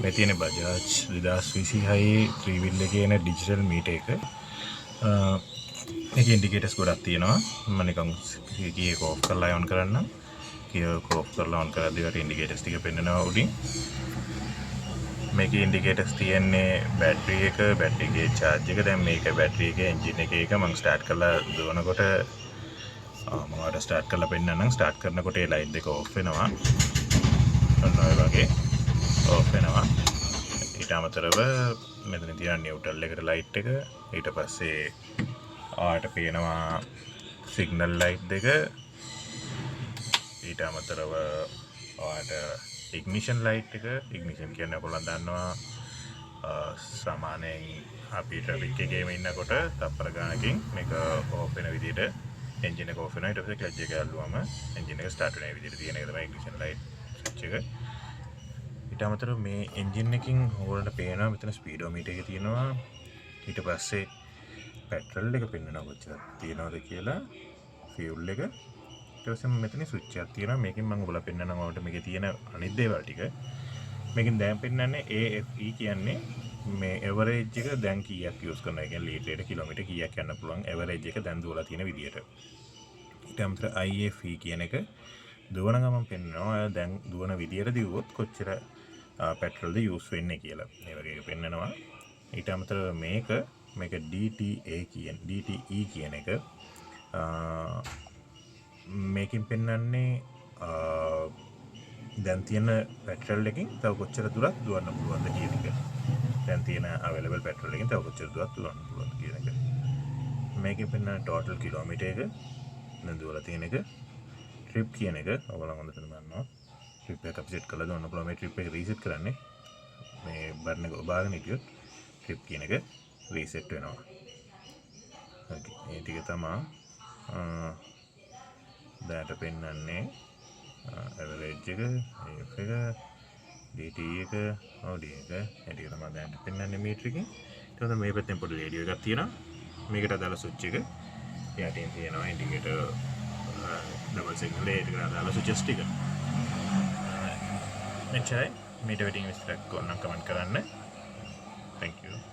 මේ තියෙන Bajaj 2026 three wheel එකේ එන ඩිජිටල් මීටර් එක. මේකේ ඉන්ඩිකේටර්ස් ගොඩක් තියෙනවා. මම නිකන් කීයක ඕෆ් කරලා ඔන් කරන්නම්. කීයක ඕෆ් කරලා ඔන් කරද්දී වට ඉන්ඩිකේටර්ස් ටික පෙන්නනවා උඩින්. මේකේ ඉන්ඩිකේටර්ස් තියෙන්නේ බැටරි එක, බැටරි එකේ charge එක. දැන් මේක බැටරි එකේ එන්ජින් එක මම ස්ටාර්ට් කරලා දුවනකොට මම අර ස්ටාර්ට් කරලා පෙන්නන්නම්. ස්ටාර්ට් කරනකොට ඒ ලයිට් එක ඕෆ් වෙනවා. ඔන්න ඔය වගේ ඕෆ් වෙනවා. ඊට අමතරව මෙතන තියෙන නියුට්‍රල් එකට ලයිට් එක. ඊට පස්සේ ආට පේනවා සිග්නල් ලයිට් දෙක. ඊට අමතරව ආට ඉග්නිෂන් ලයිට් එක. ඉග්නිෂන් කියන්නේ ඔයගොල්ලෝ දන්නවා සාමාන්‍යයෙන් අපි ට්‍රැෆික් එකේම ඉන්නකොට තප්පර ගානකින් මේක ඕෆ් වෙන විදිහට එන්ජින් එක ඕෆ් වෙනවා. ඊට පස්සේ ක්ලච් එක ඇල්ලුවම එන්ජින් එක ස්ටාර්ට් වෙන විදිහට තියෙන එක තමයි ඉග්නිෂන් ලයිට් ස්විච් එක. ඊට අමතරව මේ එන්ජින් එකකින් ඔයගොල්ලන්ට පේනවා මෙතන ස්පීඩෝමීටර් එක තියෙනවා. ඊට පස්සේ පෙට්‍රල් එක පෙන්වනවා කොච්චර තියෙනවද කියලා, ෆියුල් එක. ඊට පස්සේ මෙතන ස්විච් එකක් තියෙනවා. මේකෙන් මම ඔයගොල්ලෝ පෙන්වනවා ඔයාලට මේකේ තියෙන අනිත් දේවල් ටික. මේකෙන් දැන් පෙන්වන්නේ AFE කියන්නේ මේ එවරේජ් එක දැන් කීයක් යූස් කරනවා. ඒ කියන්නේ ලීටරයට කිලෝමීටර් කීයක් යන්න පුළුවන් එවරේජ් එක දැන් දුවලා තියෙන විදියට. ඊට අමතරව IFE කියන එක දුවන ගමන් පෙන්වනවා දැන් දුවන විදියට දිවුවොත් කොච්චර පෙට්‍රල්ද යූස් වෙන්නේ කියලා. මේ වගේ එක පෙන්වනවා. ඊට අමතරව මේක DTE කියන එක මේකෙන් පෙන්වන්නේ දැන් තියෙන පෙට්‍රල් එකකින් තව කොච්චර දුරක් දුවන්න පුළුවන්ද කියන එක. දැන් තියෙන අවైలබල් පෙට්‍රල් එකකින් තව කොච්චර දුරක් දුවන්න පුළුවන්ද කියන එක. මේකෙන් පෙන්වන ටෝටල් කිලෝමීටර් එක දැන් දුවලා තියෙන එක. ට්‍රිප් කියන එක ඔයගොල්ලෝ හොඳට දන්නවා. ට්‍රිප් එක අපි සෙට් කරලා දුන්න පුළුවන්. මේ ට්‍රිප් එක රීසෙට් කරන්නේ මේ බටන් එක ඔබාගෙන හිටියොත් ට්‍රිප් කියන එක රීසෙට් වෙනවා. ඕකේ. මේ ටික තමයි දැන්ට පෙන්වන්නේ average එක, AF එක, DTE එක, OD එක. ඒ ටික තමයි දැන්ට පෙන්වන්නේ මීටර එකකින්. ඊට පස්සේ මේ පැත්තෙන් පොඩි රේඩියෝ එකක් තියෙනවා. මේකට අදාළ ස්විච් එක. යටින් තියෙනවා ඉන්ඩිකේටර් ඩබල් සිග්නල් ඒකට අදාළ ස්විචස් ටික. මෙච්චරයි. මීට වැඩි විස්තරයක් ඕනනම් කමෙන්ට් කරන්න. Thank you.